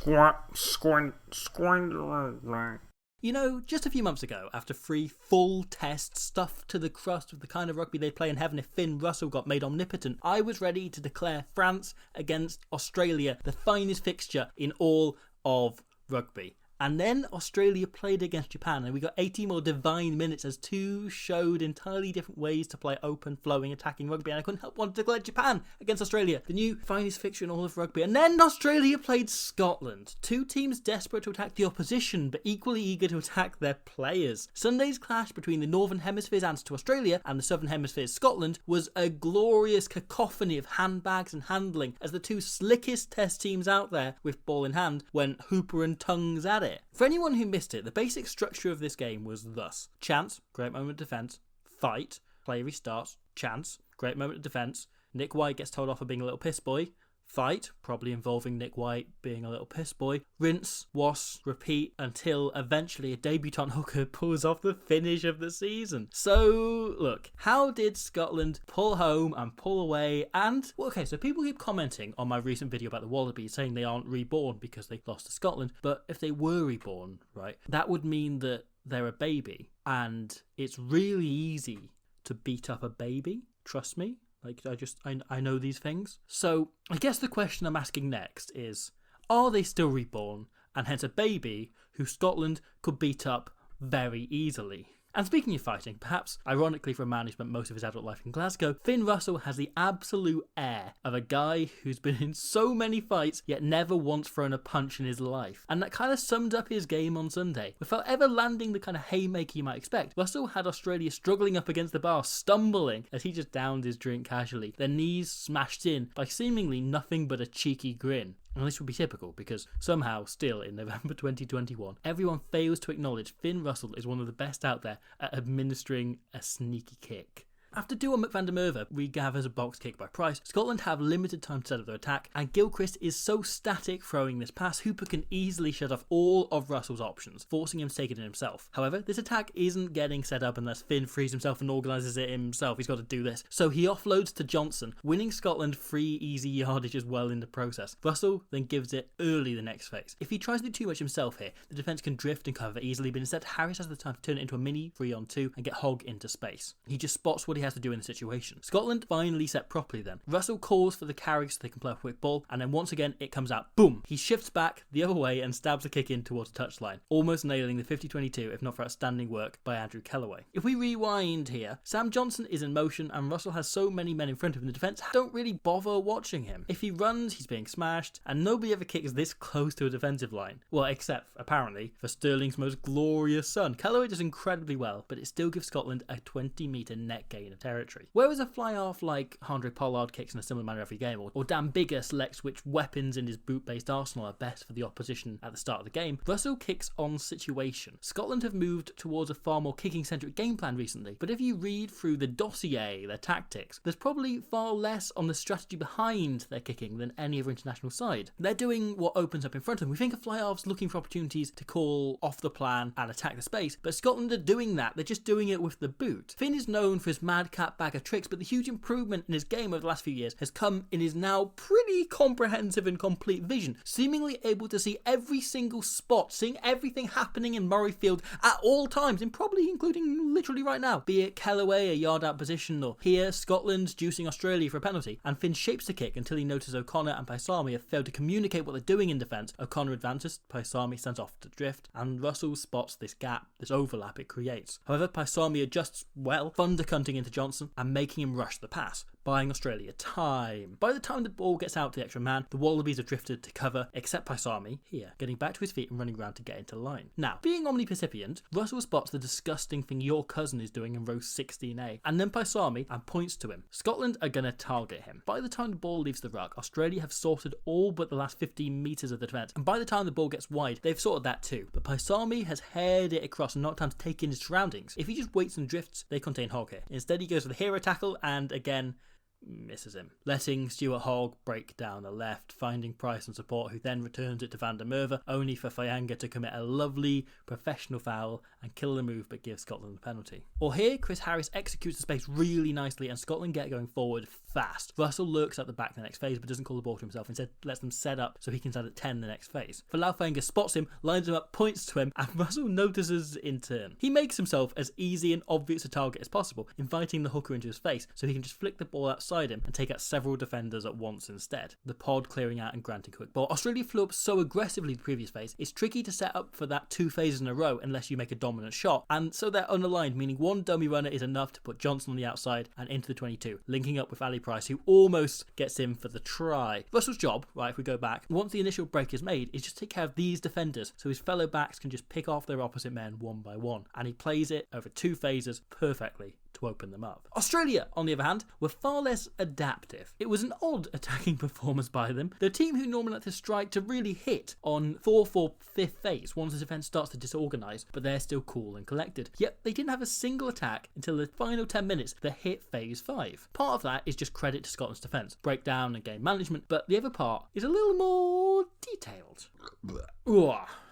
You know, just a few months ago, after 3 full tests stuffed to the crust with the kind of rugby they'd play in heaven if Finn Russell got made omnipotent, I was ready to declare France against Australia the finest fixture in all of rugby. And then Australia played against Japan and we got 80 more divine minutes as two showed entirely different ways to play open, flowing, attacking rugby, and I couldn't help but to declare Japan against Australia, the new finest fixture in all of rugby. And then Australia played Scotland, two teams desperate to attack the opposition but equally eager to attack their players. Sunday's clash between the Northern Hemisphere's answer to Australia and the Southern Hemisphere's Scotland was a glorious cacophony of handbags and handling as the two slickest test teams out there with ball in hand went hooper and tongues at it. For anyone who missed it, the basic structure of this game was thus: chance, great moment of defence; fight, player restarts; chance, great moment of defence; Nick White gets told off for being a little piss boy; fight, probably involving Nick White being a little piss boy; rinse, wash, repeat until eventually a debutant hooker pulls off the finish of the season. So, look, how did Scotland pull home and pull away? And, well, okay, so people keep commenting on my recent video about the Wallabies saying they aren't reborn because they lost to Scotland, but if they were reborn, right, that would mean that they're a baby, and it's really easy to beat up a baby, trust me. Like, I know these things. So, I guess the question I'm asking next is, are they still reborn, and hence a baby who Scotland could beat up very easily? And speaking of fighting, perhaps ironically for a man who spent most of his adult life in Glasgow, Finn Russell has the absolute air of a guy who's been in so many fights yet never once thrown a punch in his life. And that kind of summed up his game on Sunday. Without ever landing the kind of haymaker you might expect, Russell had Australia struggling up against the bar, stumbling as he just downed his drink casually, their knees smashed in by seemingly nothing but a cheeky grin. And this would be typical because somehow, still in November 2021, everyone fails to acknowledge Finn Russell is one of the best out there at administering a sneaky kick. After Duo McVandermerwe regathers a box kick by Price, Scotland have limited time to set up their attack, and Gilchrist is so static throwing this pass, Hooper can easily shut off all of Russell's options, forcing him to take it in himself. However, this attack isn't getting set up unless Finn frees himself and organises it himself. He's got to do this. So he offloads to Johnson, winning Scotland 3 easy yardage as well in the process. Russell then gives it early the next phase. If he tries to do too much himself here, the defence can drift and cover easily, but instead Harris has the time to turn it into a mini 3-on-2 and get Hogg into space. He just spots what he has to do in the situation. Scotland finally set properly then. Russell calls for the carry so they can play a quick ball, and then once again it comes out. Boom! He shifts back the other way and stabs a kick in towards the touchline, almost nailing the 50-22 if not for outstanding work by Andrew Kellaway. If we rewind here, Sam Johnson is in motion and Russell has so many men in front of him the defence don't really bother watching him. If he runs, he's being smashed, and nobody ever kicks this close to a defensive line. Well, except, apparently, for Sterling's most glorious son. Kellaway does incredibly well, but it still gives Scotland a 20-metre net gain of territory. Whereas a fly-half like Andre Pollard kicks in a similar manner every game, or Dan Bigger selects which weapons in his boot-based arsenal are best for the opposition at the start of the game, Russell kicks on situation. Scotland have moved towards a far more kicking-centric game plan recently, but if you read through the dossier, their tactics, there's probably far less on the strategy behind their kicking than any other international side. They're doing what opens up in front of them. We think of fly-halves looking for opportunities to call off the plan and attack the space, but Scotland are doing that. They're just doing it with the boot. Finn is known for his madcap bag of tricks, but the huge improvement in his game over the last few years has come in his now pretty comprehensive and complete vision, seemingly able to see every single spot, seeing everything happening in Murrayfield at all times, and probably including literally right now, be it Kellaway a yard out position, or here Scotland juicing Australia for a penalty, and Finn shapes the kick until he notices O'Connor and Paisami have failed to communicate what they're doing in defence. O'Connor advances, Paisami sends off to drift, and Russell spots this gap, this overlap it creates. However, Paisami adjusts well, thundercunting into Johnson and making him rush the pass, buying Australia time. By the time the ball gets out to the extra man, the Wallabies have drifted to cover, except Paisami, here, getting back to his feet and running around to get into line. Now, being omnipercipient, Russell spots the disgusting thing your cousin is doing in row 16A, and then Paisami and points to him. Scotland are going to target him. By the time the ball leaves the ruck, Australia have sorted all but the last 15 metres of the defence, and by the time the ball gets wide, they've sorted that too. But Paisami has haired it across and not time to take in his surroundings. If he just waits and drifts, they contain Hogg here. Instead, he goes for the hero tackle, and again, misses him, letting Stuart Hogg break down the left, finding Price on support, who then returns it to Van der Merwe, only for Fajanga to commit a lovely professional foul and kill the move but give Scotland the penalty. Or here, Chris Harris executes the space really nicely and Scotland get going forward fast. Russell lurks at the back the next phase but doesn't call the ball to himself, instead lets them set up so he can stand at 10 the next phase. Falau Fajanga spots him, lines him up, points to him, and Russell notices in turn. He makes himself as easy and obvious a target as possible, inviting the hooker into his face so he can just flick the ball outside him and take out several defenders at once instead, the pod clearing out and granting quick ball. Australia flew up so aggressively the previous phase, it's tricky to set up for that 2 phases in a row unless you make a dominant shot, and so they're unaligned, meaning one dummy runner is enough to put Johnson on the outside and into the 22, linking up with Ali Price, who almost gets in for the try. Russell's job, right, if we go back, once the initial break is made, is just take care of these defenders so his fellow backs can just pick off their opposite men one by one, and he plays it over 2 phases perfectly to open them up. Australia, on the other hand, were far less adaptive. It was an odd attacking performance by them. The team who normally like to strike to really hit on 4-4 fifth phase once the defence starts to disorganise, but they're still cool and collected. Yet they didn't have a single attack until the final 10 minutes that hit phase 5. Part of that is just credit to Scotland's defence, breakdown and game management, but the other part is a little more detailed.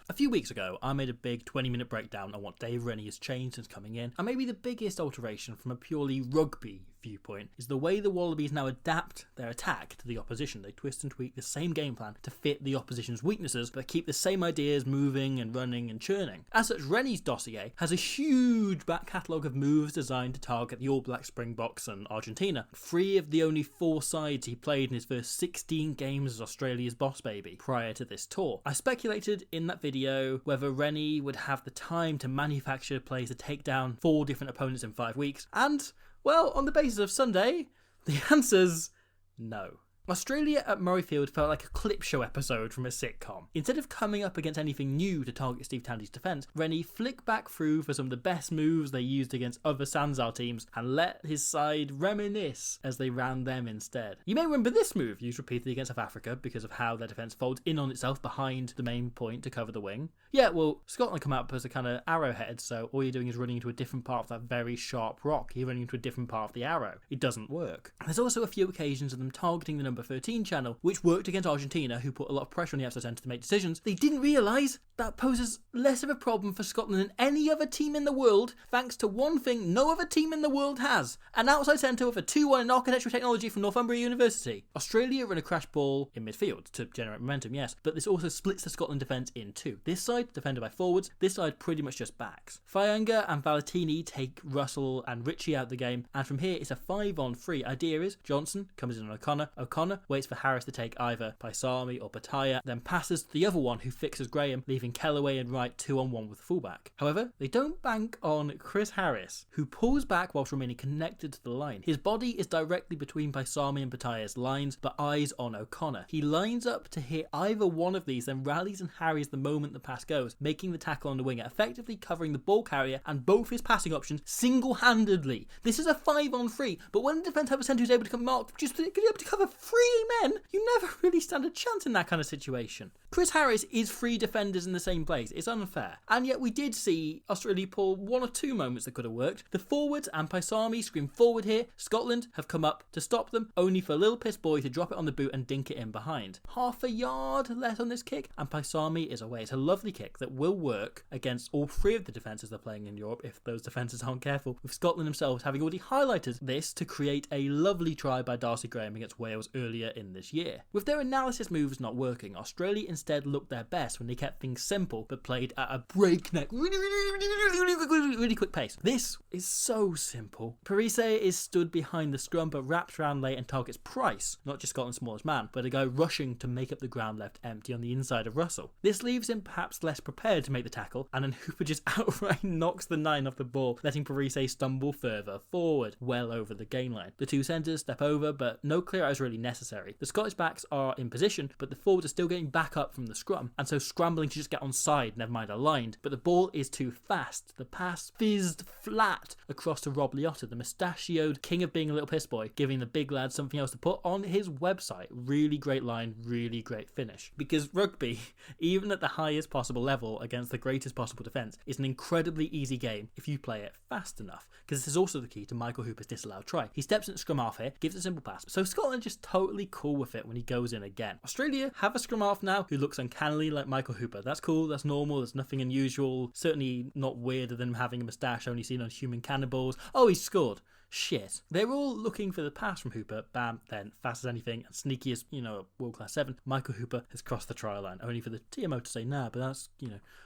A few weeks ago, I made a big 20-minute breakdown on what Dave Rennie has changed since coming in, and maybe the biggest alteration from a purely rugby viewpoint is the way the Wallabies now adapt their attack to the opposition. They twist and tweak the same game plan to fit the opposition's weaknesses, but keep the same ideas moving and running and churning. As such, Rennie's dossier has a huge back catalogue of moves designed to target the All Black Springboks and Argentina, 3 of the only 4 sides he played in his first 16 games as Australia's boss baby prior to this tour. I speculated in that video whether Rennie would have the time to manufacture plays to take down 4 different opponents in 5 weeks, and well, on the basis of Sunday, the answer's no. Australia at Murrayfield felt like a clip show episode from a sitcom. Instead of coming up against anything new to target Steve Tandy's defence, Rennie flicked back through for some of the best moves they used against other Sanzal teams and let his side reminisce as they ran them instead. You may remember this move used repeatedly against South Africa because of how their defence folds in on itself behind the main point to cover the wing. Yeah, well, Scotland come out as a kind of arrowhead, so all you're doing is running into a different part of that very sharp rock. You're running into a different part of the arrow. It doesn't work. There's also a few occasions of them targeting the number 13 channel, which worked against Argentina, who put a lot of pressure on the outside centre to make decisions. They didn't realise that poses less of a problem for Scotland than any other team in the world, thanks to one thing no other team in the world has: an outside centre with a 2-1 in architectural technology from Northumbria University. Australia run a crash ball in midfield to generate momentum, yes, but this also splits the Scotland defence in 2. This side defended by forwards, this side pretty much just backs. Fajanga and Valentini take Russell and Ritchie out the game, and from here it's a 5-on-3. Idea is Johnson comes in on O'Connor waits for Harris to take either Paisami or Bataya, then passes to the other one who fixes Graham, leaving Kellaway and Wright 2-on-1 with the fullback. However, they don't bank on Chris Harris, who pulls back whilst remaining connected to the line. His body is directly between Paisami and Bataya's lines, but eyes on O'Connor. He lines up to hit either one of these, then rallies and harries the moment the pass goes, making the tackle on the winger, effectively covering the ball carrier and both his passing options single-handedly. This is a 5-on-3, but when the defence have a centre who's able to come mark, just be able to cover 3 men, you never really stand a chance in that kind of situation. Chris Harris is 3 defenders in the same place. It's unfair. And yet we did see Australia pull 1 or 2 moments that could have worked. The forwards and Paisami scream forward here. Scotland have come up to stop them, only for Lil Piss Boy to drop it on the boot and dink it in behind. Half a yard less on this kick, and Paisami is away. It's a lovely kick that will work against all 3 of the defences they're playing in Europe if those defences aren't careful, with Scotland themselves having already highlighted this to create a lovely try by Darcy Graham against Wales earlier in this year. With their analysis moves not working, Australia instead looked their best when they kept things simple but played at a breakneck, really quick pace. This is so simple. Parise is stood behind the scrum but wraps around late and targets Price, not just Scotland's smallest man, but a guy rushing to make up the ground left empty on the inside of Russell. This leaves him perhaps less prepared to make the tackle, and then Hooper just outright knocks the 9 off the ball, letting Parise stumble further forward, well over the gain line. The 2 centres step over, but no clear out is really necessary unnecessary. The Scottish backs are in position, but the forwards are still getting back up from the scrum, and so scrambling to just get onside, never mind aligned. But the ball is too fast. The pass fizzed flat across to Rob Liotta, the mustachioed king of being a little piss boy, giving the big lad something else to put on his website. Really great line, really great finish. Because rugby, even at the highest possible level against the greatest possible defence, is an incredibly easy game if you play it fast enough. Because this is also the key to Michael Hooper's disallowed try. He steps in scrum half here, gives a simple pass. So Scotland are just totally cool with it when he goes in again. Australia have a scrum half now who looks uncannily like Michael Hooper. That's cool, that's normal, there's nothing unusual. Certainly not weirder than having a moustache only seen on human cannibals. Oh, he scored. Shit. They're all looking for the pass from Hooper. Bam, then fast as anything and sneaky as, a world-class 7. Michael Hooper has crossed the try line, only for the TMO to say nah, but that's,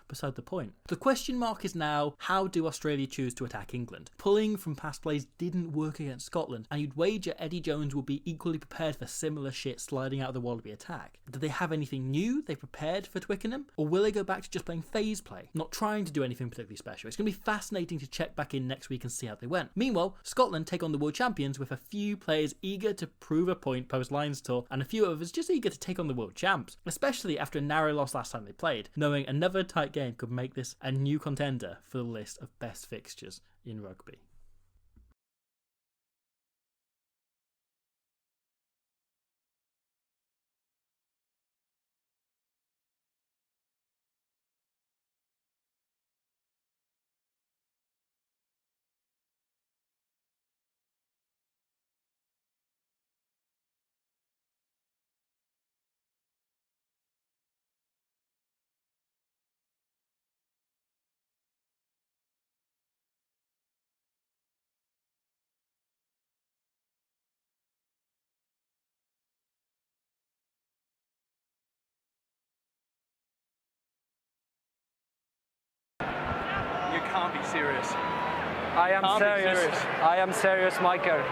beside the point. The question mark is now, how do Australia choose to attack England? Pulling from past plays didn't work against Scotland, and you'd wager Eddie Jones will be equally prepared for similar shit sliding out of the Wallaby attack. Do they have anything new they prepared for Twickenham? Or will they go back to just playing phase play, not trying to do anything particularly special? It's going to be fascinating to check back in next week and see how they went. Meanwhile, Scotland take on the world champions with a few players eager to prove a point post-Lions tour, and a few others just eager to take on the world champs, especially after a narrow loss last time they played, knowing another tight game could make this a new contender for the list of best fixtures in rugby. You can't be serious. I am serious. I am serious, Michael.